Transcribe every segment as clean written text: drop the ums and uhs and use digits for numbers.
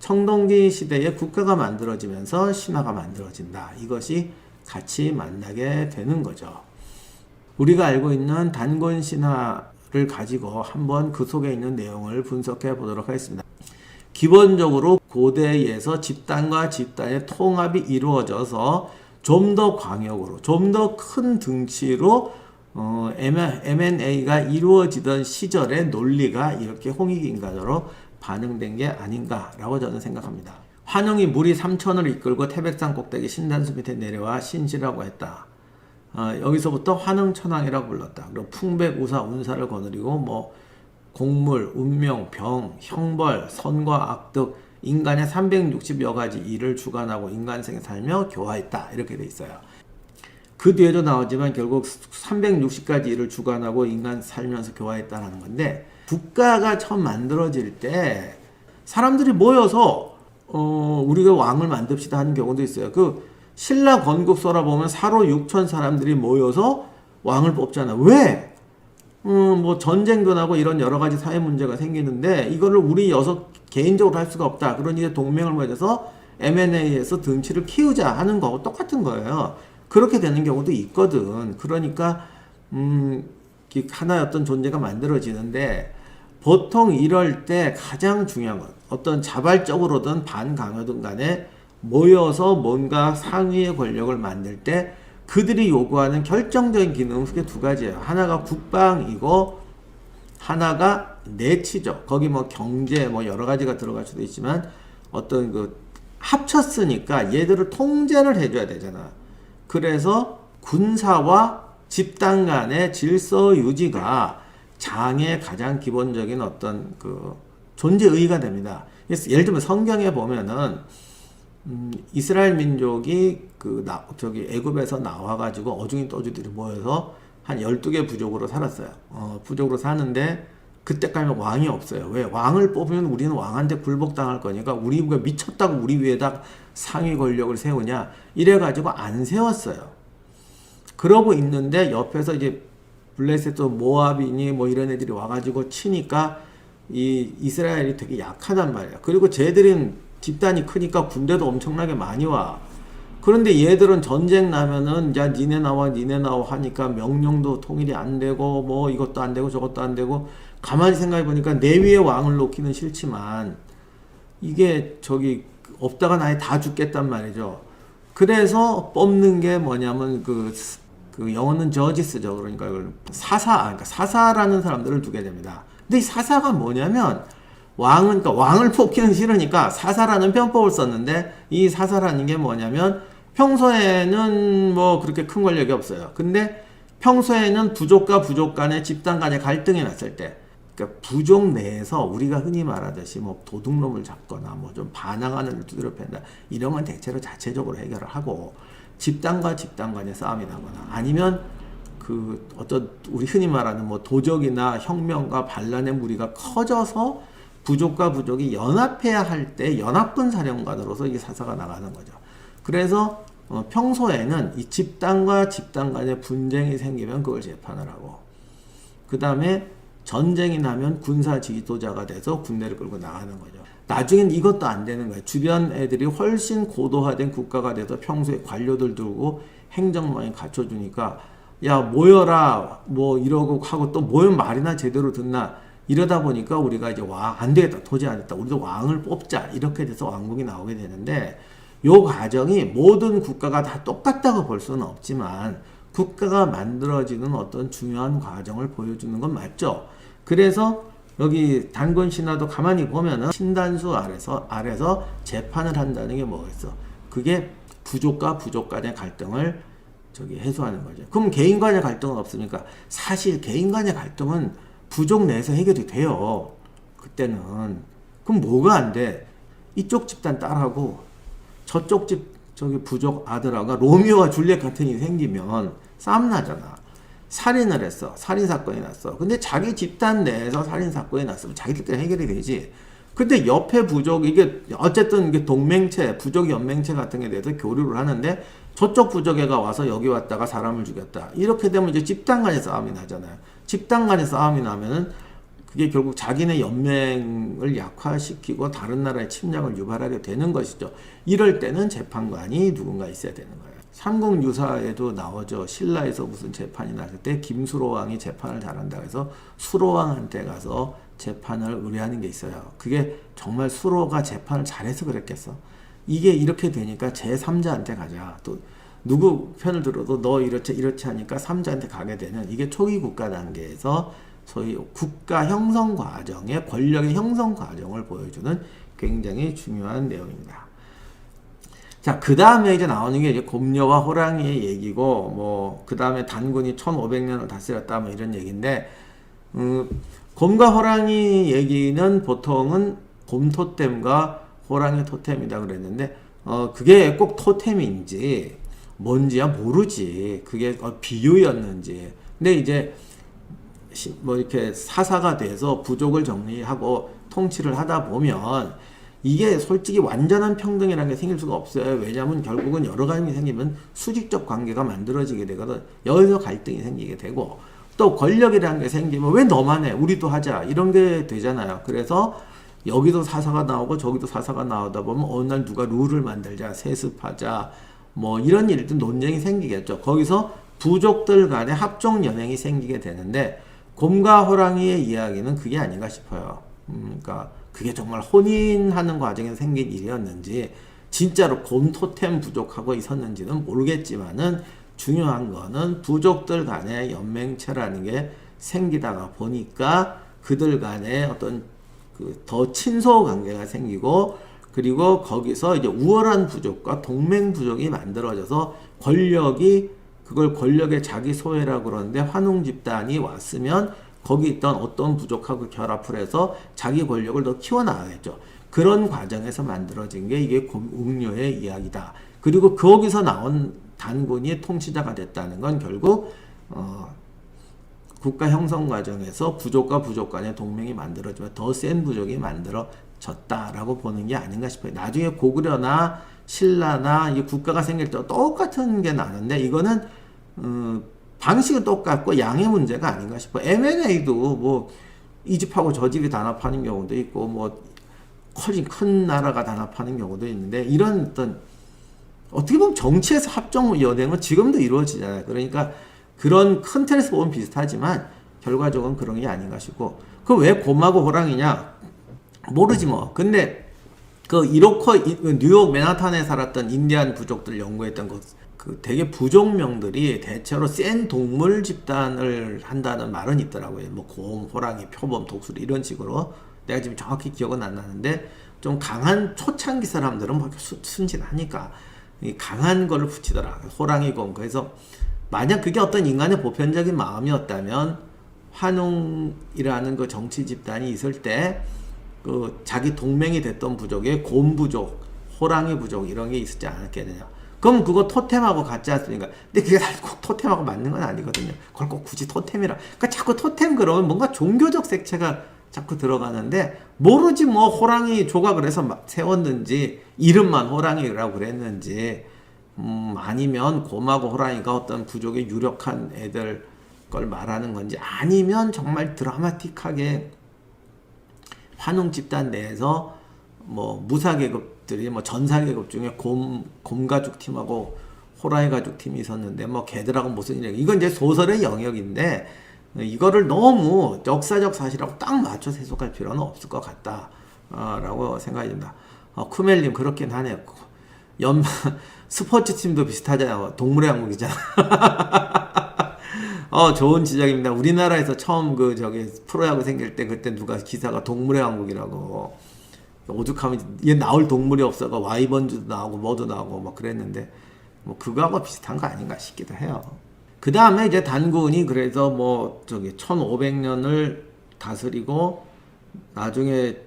청동기 시대에 국가가 만들어지면서 신화가 만들어진다. 이것이 같이 만나게 되는 거죠. 우리가 알고 있는 단권 신화를 가지고 한번 그 속에 있는 내용을 분석해 보도록 하겠습니다. 기본적으로 고대에서 집단과 집단의 통합이 이루어져서 좀 더 광역으로, 좀 더 큰 등치로 M&A가 이루어지던 시절의 논리가 이렇게 홍익인간으로 반영된 게 아닌가라고 저는 생각합니다. 환웅이 무리 3천을 이끌고 태백산 꼭대기 신단수 밑에 내려와 신시라고 했다. 여기서부터 환웅천왕이라고 불렀다. 그리고 풍백, 우사, 운사를 거느리고 공물, 운명, 병, 형벌, 선과 악득, 인간의 360여 가지 일을 주관하고 인간생에 살며 교화했다. 이렇게 돼 있어요. 그 뒤에도 나오지만 결국 360가지 일을 주관하고 인간 살면서 교화했다는 건데, 국가가 처음 만들어질 때 사람들이 모여서 우리가 왕을 만듭시다 하는 경우도 있어요. 그 신라 건국서라 보면 사로 6천 사람들이 모여서 왕을 뽑잖아. 왜? 전쟁도 나고 이런 여러 가지 사회 문제가 생기는데 이거를 우리 개인적으로 할 수가 없다. 그러니 이제 동맹을 맺어서 M&A에서 등치를 키우자 하는 거하고 똑같은 거예요. 그렇게 되는 경우도 있거든. 그러니까 하나의 어떤 존재가 만들어지는데 보통 이럴 때 가장 중요한 건 어떤 자발적으로든 반강요든 간에 모여서 뭔가 상위의 권력을 만들 때 그들이 요구하는 결정적인 기능은 크게 두 가지예요. 하나가 국방이고 하나가 내치죠. 거기 경제 여러 가지가 들어갈 수도 있지만 어떤 합쳤으니까 얘들을 통제를 해줘야 되잖아. 그래서 군사와 집단 간의 질서 유지가 장의 가장 기본적인 어떤 존재의의가 됩니다. 예를 들면 성경에 보면은 이스라엘 민족이 애굽에서 나와가지고 어중이 떠주들이 모여서 한 12개 부족으로 살았어요. 부족으로 사는데 그때까지 왕이 없어요. 왜? 왕을 뽑으면 우리는 왕한테 굴복당할 거니까 우리가 미쳤다고 우리 위에다 상위 권력을 세우냐 이래가지고 안 세웠어요. 그러고 있는데 옆에서 이제 블레셋 모압이니 이런 애들이 와가지고 치니까 이 이스라엘이 되게 약하단 말이야. 그리고 쟤들은 집단이 크니까 군대도 엄청나게 많이 와. 그런데 얘들은 전쟁 나면은 야 니네 나와 하니까 명령도 통일이 안 되고 이것도 안 되고 저것도 안 되고 가만히 생각해 보니까 내 위에 왕을 놓기는 싫지만 이게 없다가 나에 다 죽겠단 말이죠. 그래서 뽑는 게 뭐냐면 영어는 저지스죠. 그러니까 사사라는 사람들을 두게 됩니다. 근데 이 사사가 뭐냐면 왕을 뽑기는 싫으니까 사사라는 편법을 썼는데 이 사사라는 게 뭐냐면 평소에는 그렇게 큰 권력이 없어요. 근데 평소에는 부족과 부족 간의 집단 간의 갈등이 났을 때 그러니까 부족 내에서 우리가 흔히 말하듯이 도둑놈을 잡거나 좀 반항하는 걸 두드려 팬다 이런 건 대체로 자체적으로 해결을 하고 집단과 집단 간의 싸움이 나거나 아니면 어떤 우리 흔히 말하는 도적이나 혁명과 반란의 무리가 커져서 부족과 부족이 연합해야 할 때 연합군 사령관으로서 이 사사가 나가는 거죠. 그래서 평소에는 이 집단과 집단 간의 분쟁이 생기면 그걸 재판을 하고 그 다음에 전쟁이 나면 군사 지도자가 돼서 군대를 끌고 나가는 거죠. 나중엔 이것도 안 되는 거예요. 주변 애들이 훨씬 고도화된 국가가 돼서 평소에 관료들 두고 행정망이 갖춰주니까 야 모여라 이러고 하고 또 모이면 말이나 제대로 듣나 이러다 보니까 우리가 이제 안 되겠다 도저히 안 됐다 우리도 왕을 뽑자 이렇게 돼서 왕국이 나오게 되는데 요 과정이 모든 국가가 다 똑같다고 볼 수는 없지만 국가가 만들어지는 어떤 중요한 과정을 보여주는 건 맞죠. 그래서 여기 단권 신화도 가만히 보면은 신단수 아래서 재판을 한다는 게 뭐겠어? 그게 부족과 부족 간의 갈등을 해소하는 거죠. 그럼 개인 간의 갈등은 없으니까 사실 개인 간의 갈등은 부족 내에서 해결이 돼요. 그때는. 그럼 뭐가 안 돼? 이쪽 집단 딸하고 저쪽 부족 아들하고 로미오와 줄리엣 같은 일이 생기면 싸움 나잖아. 살인을 했어. 살인사건이 났어. 근데 자기 집단 내에서 살인사건이 났으면 자기들끼리 해결이 되지. 근데 옆에 부족, 이게 어쨌든 이게 동맹체, 부족 연맹체 같은 게 대해서 교류를 하는데 저쪽 부족애가 와서 여기 왔다가 사람을 죽였다. 이렇게 되면 이제 집단 간의 싸움이 나잖아요. 집단 간의 싸움이 나면은 그게 결국 자기네 연맹을 약화시키고 다른 나라의 침략을 유발하게 되는 것이죠. 이럴 때는 재판관이 누군가 있어야 되는 거예요. 삼국유사에도 나오죠. 신라에서 무슨 재판이 났을 때 김수로왕이 재판을 잘한다고 해서 수로왕한테 가서 재판을 의뢰하는 게 있어요. 그게 정말 수로가 재판을 잘해서 그랬겠어. 이게 이렇게 되니까 제3자한테 가자. 또 누구 편을 들어도 너 이렇지 하니까 3자한테 가게 되는, 이게 초기 국가 단계에서 소위 국가 형성 과정의 권력의 형성 과정을 보여주는 굉장히 중요한 내용입니다. 자, 그 다음에 이제 나오는 게 이제 곰녀와 호랑이의 얘기고, 뭐, 그 다음에 단군이 1500년을 다스렸다, 뭐 이런 얘기인데, 곰과 호랑이 얘기는 보통은 곰 토템과 호랑이 토템이다 그랬는데, 그게 꼭 토템인지, 뭔지야 모르지. 그게 비유였는지. 근데 이제, 뭐 이렇게 사사가 돼서 부족을 정리하고 통치를 하다 보면 이게 솔직히 완전한 평등이라는 게 생길 수가 없어요. 왜냐하면 결국은 여러 가지 생기면 수직적 관계가 만들어지게 되거든. 여기서 갈등이 생기게 되고, 또 권력이라는 게 생기면 왜 너만 해? 우리도 하자. 이런 게 되잖아요. 그래서 여기도 사사가 나오고 저기도 사사가 나오다 보면 어느 날 누가 룰을 만들자, 세습하자, 뭐 이런 일들 논쟁이 생기겠죠. 거기서 부족들 간의 합종 연행이 생기게 되는데, 곰과 호랑이의 이야기는 그게 아닌가 싶어요. 그러니까 그게 정말 혼인하는 과정에서 생긴 일이었는지, 진짜로 곰 토템 부족하고 있었는지는 모르겠지만은, 중요한 거는 부족들 간의 연맹체라는 게 생기다가 보니까 그들 간의 어떤 그 더 친소 관계가 생기고, 그리고 거기서 이제 우월한 부족과 동맹 부족이 만들어져서 그걸 권력의 자기 소외라고 그러는데, 환웅 집단이 왔으면 거기 있던 어떤 부족하고 결합을 해서 자기 권력을 더 키워나가겠죠. 그런 과정에서 만들어진 게 이게 웅녀의 이야기다. 그리고 거기서 나온 단군이 통치자가 됐다는 건 결국 국가 형성 과정에서 부족과 부족 간의 동맹이 만들어지면 더 센 부족이 만들어졌다라고 보는 게 아닌가 싶어요. 나중에 고구려나 신라나 이 국가가 생길 때 똑같은 게 나는데, 이거는 방식은 똑같고 양의 문제가 아닌가 싶어. M&A도 뭐 이 집하고 저 집이 단합하는 경우도 있고, 뭐 큰 나라가 단합하는 경우도 있는데, 이런 어떤 어떻게 보면 정치에서 합종 연행은 지금도 이루어지잖아요. 그러니까 그런 큰 틀에서 보면 비슷하지만 결과적으로는 그런 게 아닌가 싶고, 그 왜 곰하고 호랑이냐 모르지 뭐. 근데 그 뉴욕 맨하탄에 살았던 인디안 부족들 연구했던 그 되게 부족명들이 대체로 센 동물 집단을 한다는 말은 있더라고요. 뭐 곰, 호랑이, 표범, 독수리 이런 식으로. 내가 지금 정확히 기억은 안 나는데, 좀 강한 초창기 사람들은 뭐 순진하니까 이 강한 거를 붙이더라. 호랑이, 곰. 그래서 만약 그게 어떤 인간의 보편적인 마음이었다면, 환웅이라는 그 정치 집단이 있을 때 그 자기 동맹이 됐던 부족에 곰 부족, 호랑이 부족 이런 게 있었지 않았겠느냐. 그럼 그거 토템하고 같지 않습니까? 근데 그게 꼭 토템하고 맞는 건 아니거든요. 그걸 꼭 굳이 토템이라. 그러니까 자꾸 토템 그러면 뭔가 종교적 색채가 자꾸 들어가는데, 모르지 뭐 호랑이 조각을 해서 막 세웠는지, 이름만 호랑이라고 그랬는지, 아니면 곰하고 호랑이가 어떤 부족의 유력한 애들 걸 말하는 건지, 아니면 정말 드라마틱하게 환웅 집단 내에서 뭐 무사계급들이 뭐 전사계급 중에 곰가죽 팀하고 호랑이 가죽 팀이 있었는데 뭐 걔들하고 무슨 일이야. 이건 이제 소설의 영역인데, 이거를 너무 역사적 사실하고 딱 맞춰서 해석할 필요는 없을 것 같다 라고 생각이 듭니다. 쿠멜님 그렇긴 하네요. 스포츠팀도 비슷하잖아요. 동물의 왕국이잖아. 좋은 지적입니다. 우리나라에서 처음 프로야구 생길 때 그때 누가 기사가 동물의 왕국이라고, 오죽하면 얘 나올 동물이 없어가 와이번즈도 나오고 뭐도 나오고 막 그랬는데, 뭐 그거하고 비슷한 거 아닌가 싶기도 해요. 그 다음에 이제 단군이 그래서 1500년을 다스리고, 나중에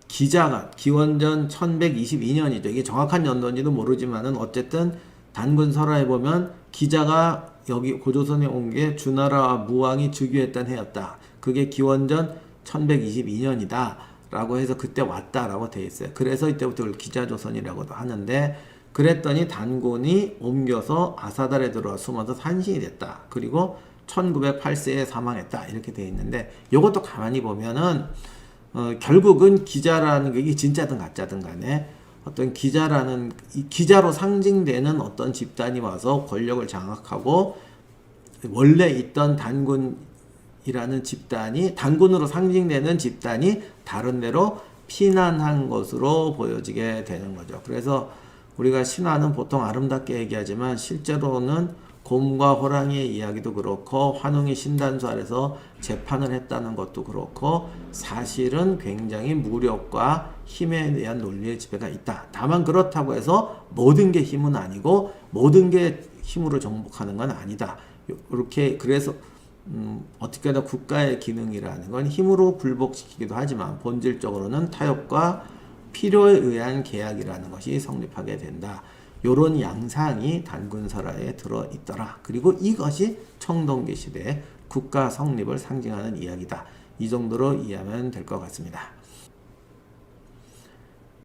기원전 1122년이죠. 이게 정확한 연도인지도 모르지만은 어쨌든 단군 설화에 보면 기자가 여기 고조선에 온 게 주나라와 무왕이 즉위했던 해였다. 그게 기원전 1122년이다 라고 해서 그때 왔다라고 돼 있어요. 그래서 이때부터 기자조선이라고도 하는데, 그랬더니 단군이 옮겨서 아사달에 들어와 숨어서 산신이 됐다. 그리고 1908세에 사망했다 이렇게 되어 있는데 이것도 가만히 보면은 결국은 기자라는 게 이게 진짜든 가짜든 간에 어떤 기자라는 기자로 상징되는 어떤 집단이 와서 권력을 장악하고 원래 있던 단군이라는 집단이 단군으로 상징되는 집단이 다른 데로 피난한 것으로 보여지게 되는 거죠. 그래서 우리가 신화는 보통 아름답게 얘기하지만 실제로는 곰과 호랑이의 이야기도 그렇고 환웅이 신단수 아래서 재판을 했다는 것도 그렇고 사실은 굉장히 무력과 힘에 대한 논리의 지배가 있다. 다만 그렇다고 해서 모든 게 힘은 아니고 모든 게 힘으로 정복하는 건 아니다. 이렇게 그래서 어떻게든 국가의 기능이라는 건 힘으로 굴복시키기도 하지만 본질적으로는 타협과 필요에 의한 계약이라는 것이 성립하게 된다. 요런 양상이 단군설화에 들어있더라. 그리고 이것이 청동기 시대의 국가 성립을 상징하는 이야기다. 이 정도로 이해하면 될 것 같습니다.